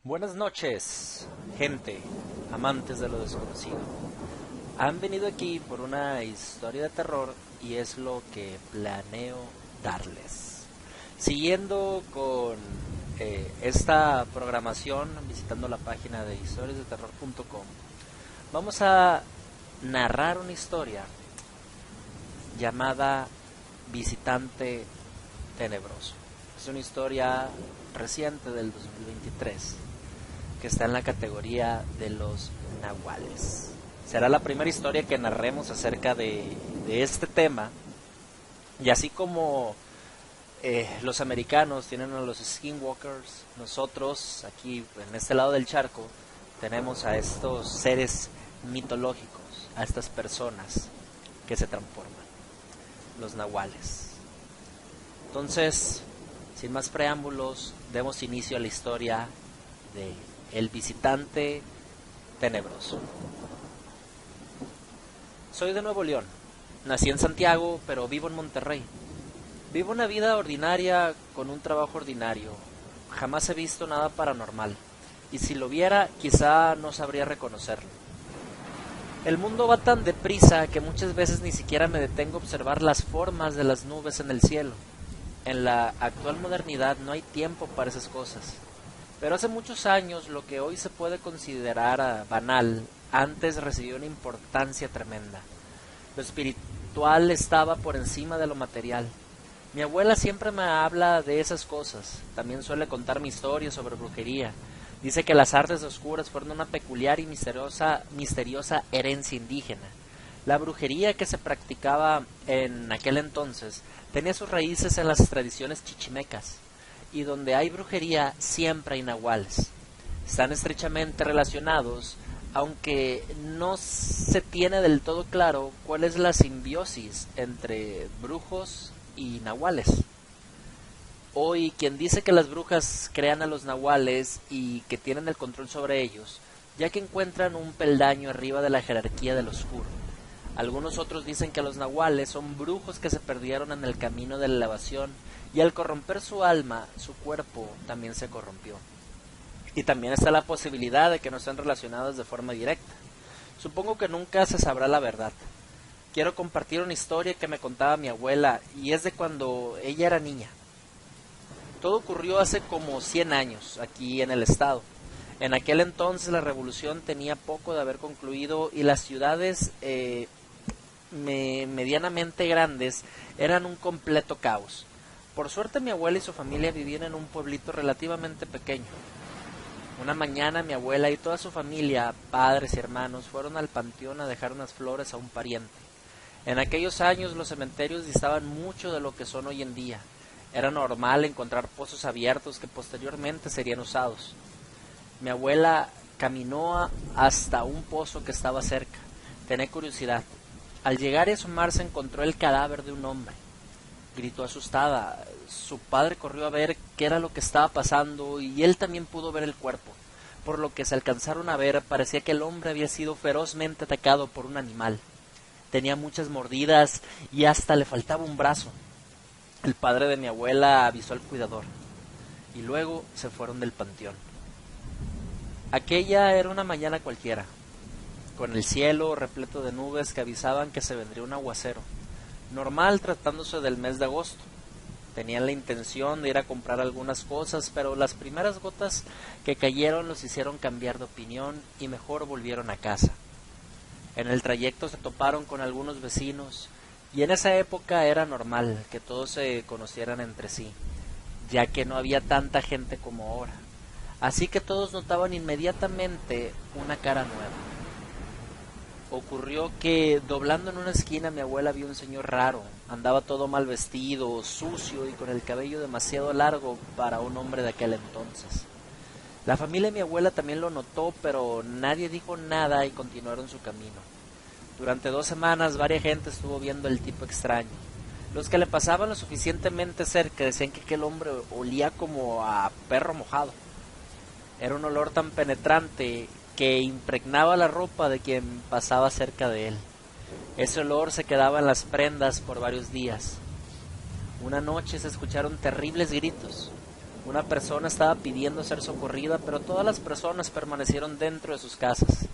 Buenas noches, gente, amantes de lo desconocido. Han venido aquí por una historia de terror y es lo que planeo darles. Siguiendo con esta programación, visitando la página de historiasdeterror.com, vamos a narrar una historia llamada Visitante Tenebroso. Es una historia reciente del 2023 que está en la categoría de los nahuales. Será la primera historia que narremos acerca de este tema. Y así como los americanos tienen a los skinwalkers, nosotros aquí en este lado del charco tenemos a estos seres mitológicos, a estas personas que se transforman, los nahuales. Entonces, sin más preámbulos, demos inicio a la historia de El Visitante Tenebroso. Soy de Nuevo León. Nací en Santiago, pero vivo en Monterrey. Vivo una vida ordinaria con un trabajo ordinario. Jamás he visto nada paranormal, y si lo viera, quizá no sabría reconocerlo. El mundo va tan deprisa que muchas veces ni siquiera me detengo a observar las formas de las nubes en el cielo. En la actual modernidad no hay tiempo para esas cosas. Pero hace muchos años lo que hoy se puede considerar banal, antes recibió una importancia tremenda. Lo espiritual estaba por encima de lo material. Mi abuela siempre me habla de esas cosas. También suele contarme historias sobre brujería. Dice que las artes oscuras fueron una peculiar y misteriosa herencia indígena. La brujería que se practicaba en aquel entonces tenía sus raíces en las tradiciones chichimecas, y donde hay brujería siempre hay nahuales. Están estrechamente relacionados, aunque no se tiene del todo claro cuál es la simbiosis entre brujos y nahuales. Hoy quien dice que las brujas crean a los nahuales y que tienen el control sobre ellos, ya que encuentran un peldaño arriba de la jerarquía del oscuro. Algunos otros dicen que los nahuales son brujos que se perdieron en el camino de la elevación, y al corromper su alma, su cuerpo también se corrompió. Y también está la posibilidad de que no estén relacionados de forma directa. Supongo que nunca se sabrá la verdad. Quiero compartir una historia que me contaba mi abuela, y es de cuando ella era niña. Todo ocurrió hace como 100 años, aquí en el estado. En aquel entonces la revolución tenía poco de haber concluido y las ciudades medianamente grandes eran un completo caos. Por suerte mi abuela y su familia vivían en un pueblito relativamente pequeño. Una mañana mi abuela y toda su familia, padres y hermanos, fueron al panteón a dejar unas flores a un pariente. En aquellos años los cementerios distaban mucho de lo que son hoy en día. Era normal encontrar pozos abiertos que posteriormente serían usados. Mi abuela caminó hasta un pozo que estaba cerca. Tenía curiosidad. Al llegar y asomarse encontró el cadáver de un hombre. Gritó asustada. Su padre corrió a ver qué era lo que estaba pasando y él también pudo ver el cuerpo. Por lo que se alcanzaron a ver, parecía que el hombre había sido ferozmente atacado por un animal. Tenía muchas mordidas y hasta le faltaba un brazo. El padre de mi abuela avisó al cuidador y luego se fueron del panteón. Aquella era una mañana cualquiera, con el cielo repleto de nubes que avisaban que se vendría un aguacero. Normal tratándose del mes de agosto. Tenían la intención de ir a comprar algunas cosas, pero las primeras gotas que cayeron los hicieron cambiar de opinión y mejor volvieron a casa. En el trayecto se toparon con algunos vecinos, y en esa época era normal que todos se conocieran entre sí, ya que no había tanta gente como ahora. Así que todos notaban inmediatamente una cara nueva. Ocurrió que, doblando en una esquina, mi abuela vio un señor raro. Andaba todo mal vestido, sucio y con el cabello demasiado largo para un hombre de aquel entonces. La familia de mi abuela también lo notó, pero nadie dijo nada y continuaron su camino. Durante 2 semanas, varias gente estuvo viendo el tipo extraño. Los que le pasaban lo suficientemente cerca decían que aquel hombre olía como a perro mojado. Era un olor tan penetrante que impregnaba la ropa de quien pasaba cerca de él. Ese olor se quedaba en las prendas por varios días. Una noche se escucharon terribles gritos. Una persona estaba pidiendo ser socorrida, pero todas las personas permanecieron dentro de sus casas.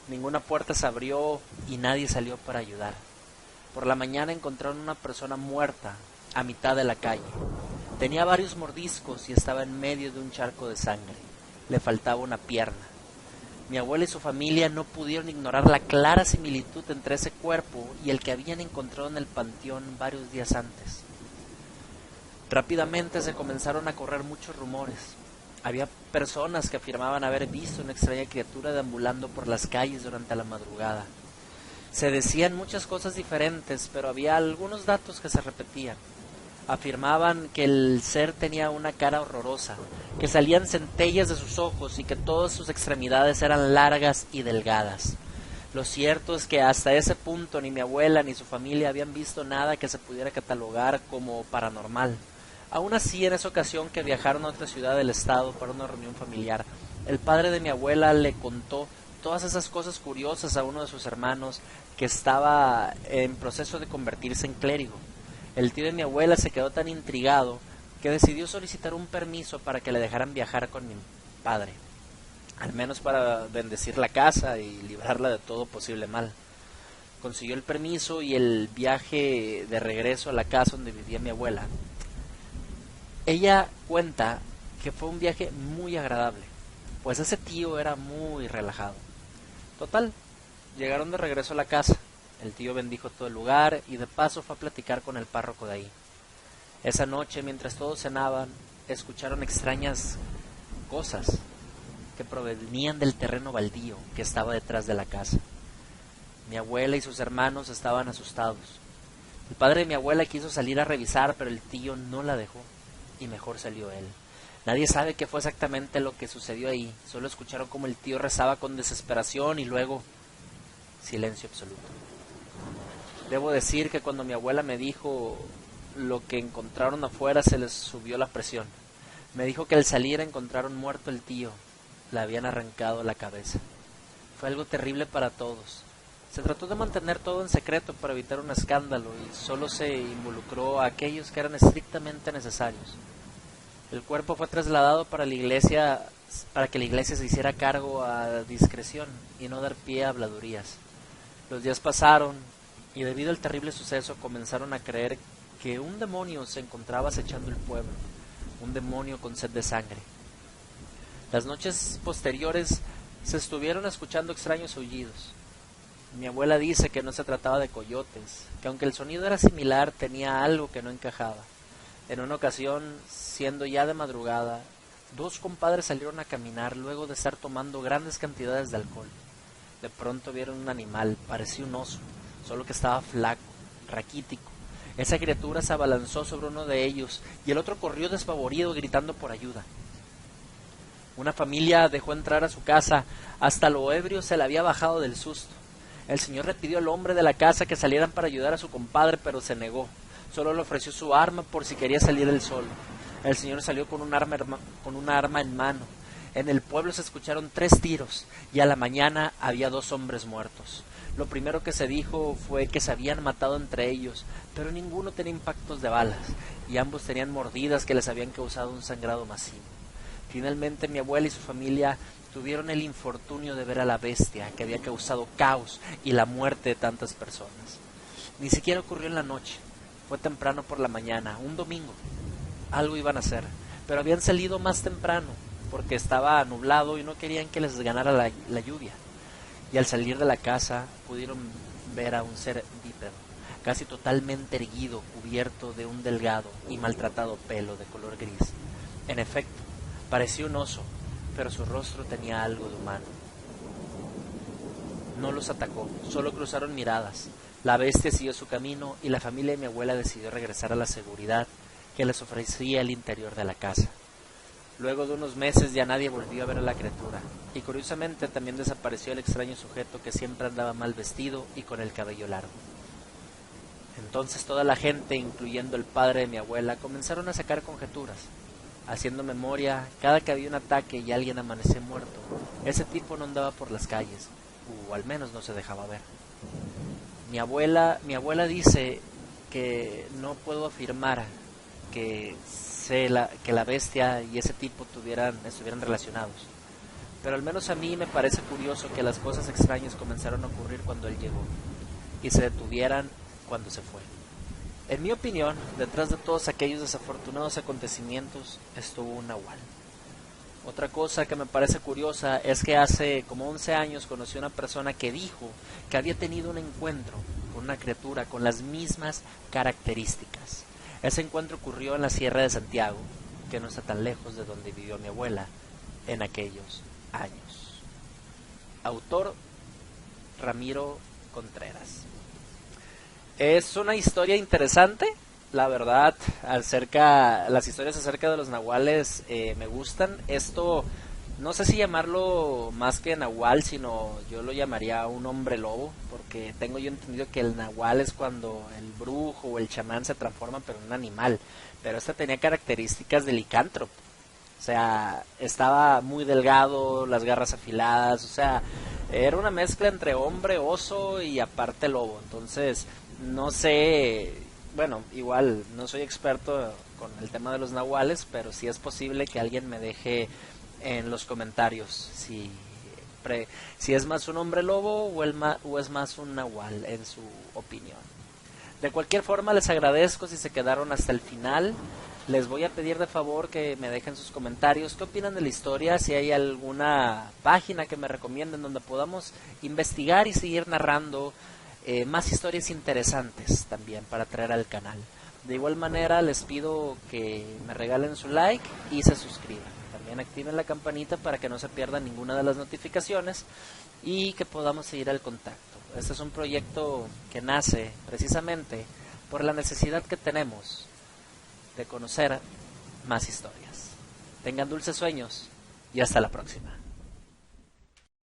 Ninguna puerta se abrió y nadie salió para ayudar. Por la mañana encontraron una persona muerta a mitad de la calle. Tenía varios mordiscos y estaba en medio de un charco de sangre. Le faltaba una pierna. Mi abuela y su familia no pudieron ignorar la clara similitud entre ese cuerpo y el que habían encontrado en el panteón varios días antes. Rápidamente se comenzaron a correr muchos rumores. Había personas que afirmaban haber visto una extraña criatura deambulando por las calles durante la madrugada. Se decían muchas cosas diferentes, pero había algunos datos que se repetían. Afirmaban que el ser tenía una cara horrorosa, que salían centellas de sus ojos y que todas sus extremidades eran largas y delgadas. Lo cierto es que hasta ese punto ni mi abuela ni su familia habían visto nada que se pudiera catalogar como paranormal. Aún así, en esa ocasión que viajaron a otra ciudad del estado para una reunión familiar, el padre de mi abuela le contó todas esas cosas curiosas a uno de sus hermanos que estaba en proceso de convertirse en clérigo. El tío de mi abuela se quedó tan intrigado que decidió solicitar un permiso para que le dejaran viajar con mi padre, al menos para bendecir la casa y librarla de todo posible mal. Consiguió el permiso y el viaje de regreso a la casa donde vivía mi abuela. Ella cuenta que fue un viaje muy agradable, pues ese tío era muy relajado. Total, llegaron de regreso a la casa. El tío bendijo todo el lugar y de paso fue a platicar con el párroco de ahí. Esa noche, mientras todos cenaban, escucharon extrañas cosas que provenían del terreno baldío que estaba detrás de la casa. Mi abuela y sus hermanos estaban asustados. El padre de mi abuela quiso salir a revisar, pero el tío no la dejó y mejor salió él. Nadie sabe qué fue exactamente lo que sucedió ahí. Solo escucharon cómo el tío rezaba con desesperación y luego silencio absoluto. Debo decir que cuando mi abuela me dijo lo que encontraron afuera se les subió la presión. Me dijo que al salir encontraron muerto el tío. Le habían arrancado la cabeza. Fue algo terrible para todos. Se trató de mantener todo en secreto para evitar un escándalo y solo se involucró a aquellos que eran estrictamente necesarios. El cuerpo fue trasladado para que la iglesia se hiciera cargo a discreción y no dar pie a habladurías. Los días pasaron y debido al terrible suceso comenzaron a creer que un demonio se encontraba acechando el pueblo, un demonio con sed de sangre. Las noches posteriores se estuvieron escuchando extraños aullidos. Mi abuela dice que no se trataba de coyotes, que aunque el sonido era similar tenía algo que no encajaba. En una ocasión, siendo ya de madrugada, dos compadres salieron a caminar luego de estar tomando grandes cantidades de alcohol. De pronto vieron un animal, parecía un oso, solo que estaba flaco, raquítico. Esa criatura se abalanzó sobre uno de ellos y el otro corrió despavorido gritando por ayuda. Una familia dejó entrar a su casa, hasta lo ebrio se le había bajado del susto. El señor le pidió al hombre de la casa que salieran para ayudar a su compadre, pero se negó. Solo le ofreció su arma por si quería salir él solo. El señor salió con una arma en mano. En el pueblo se escucharon 3 tiros y a la mañana había 2 hombres muertos. Lo primero que se dijo fue que se habían matado entre ellos, pero ninguno tenía impactos de balas y ambos tenían mordidas que les habían causado un sangrado masivo. Finalmente mi abuela y su familia tuvieron el infortunio de ver a la bestia que había causado caos y la muerte de tantas personas. Ni siquiera ocurrió en la noche, fue temprano por la mañana, un domingo. Algo iban a hacer, pero habían salido más temprano porque estaba nublado y no querían que les ganara la lluvia. Y al salir de la casa pudieron ver a un ser bípedo, casi totalmente erguido, cubierto de un delgado y maltratado pelo de color gris. En efecto, parecía un oso, pero su rostro tenía algo de humano. No los atacó, solo cruzaron miradas. La bestia siguió su camino y la familia de mi abuela decidió regresar a la seguridad que les ofrecía el interior de la casa. Luego de unos meses ya nadie volvió a ver a la criatura, y curiosamente también desapareció el extraño sujeto que siempre andaba mal vestido y con el cabello largo. Entonces toda la gente, incluyendo el padre de mi abuela, comenzaron a sacar conjeturas. Haciendo memoria, cada que había un ataque y alguien amanecía muerto, ese tipo no andaba por las calles, o al menos no se dejaba ver. Mi abuela dice que no puedo afirmar que pensé que la bestia y ese tipo estuvieran relacionados. Pero al menos a mí me parece curioso que las cosas extrañas comenzaron a ocurrir cuando él llegó y se detuvieran cuando se fue. En mi opinión, detrás de todos aquellos desafortunados acontecimientos estuvo un nahual. Otra cosa que me parece curiosa es que hace como 11 años conocí a una persona que dijo que había tenido un encuentro con una criatura con las mismas características. Ese encuentro ocurrió en la Sierra de Santiago, que no está tan lejos de donde vivió mi abuela en aquellos años. Autor Ramiro Contreras. Es una historia interesante, la verdad. Las historias acerca de los nahuales me gustan. Esto no sé si llamarlo más que nahual, sino yo lo llamaría un hombre lobo, porque tengo yo entendido que el nahual es cuando el brujo o el chamán se transforma pero en un animal, pero este tenía características de licántropo. O sea, estaba muy delgado, las garras afiladas, o sea, era una mezcla entre hombre, oso y aparte lobo. Entonces, no sé, bueno, igual no soy experto con el tema de los nahuales, pero sí es posible que alguien me deje en los comentarios si es más un hombre lobo o es más un nahual en su opinión. De cualquier forma, les agradezco si se quedaron hasta el final. Les voy a pedir de favor que me dejen sus comentarios. ¿Qué opinan de la historia? Si hay alguna página que me recomienden donde podamos investigar y seguir narrando más historias interesantes también para traer al canal. De igual manera, les pido que me regalen su like y se suscriban. También activen la campanita para que no se pierdan ninguna de las notificaciones y que podamos seguir al contacto. Este es un proyecto que nace precisamente por la necesidad que tenemos de conocer más historias. Tengan dulces sueños y hasta la próxima.